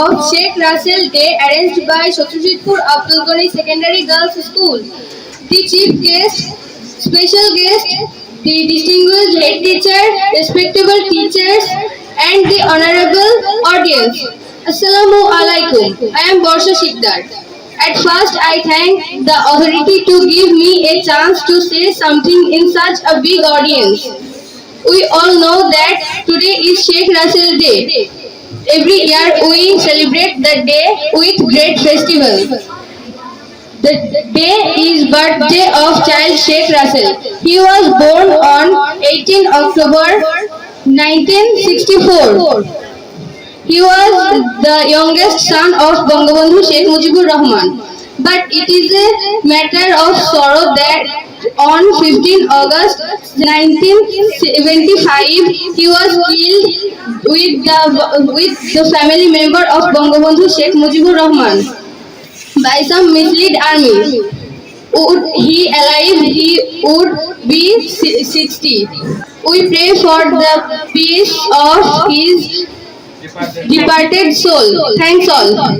of Sheikh Russell Day arranged by Shatrujitpur Abdul Ghani Secondary Girls School. The chief guest, special guest, the distinguished head teacher, respectable teachers, and the honorable audience. Assalamu alaikum. I am Barsha Shikdar. At first, I thank the authority to give me a chance to say something in such a big audience. We all know that today is Sheikh Russell Day. Every year we celebrate the day with great festival. The day is birthday of child Sheikh Russell. He was born on 18 October 1964. He was the youngest son of Bangabandhu Sheikh Mujibur Rahman. But it is a matter of sorrow that on 15 August 1975 he was killed with the family member of Bangabandhu Sheikh Mujibur Rahman by some mislead army. Would he alive, he would be 60. We pray for the peace of his departed soul. Thanks all.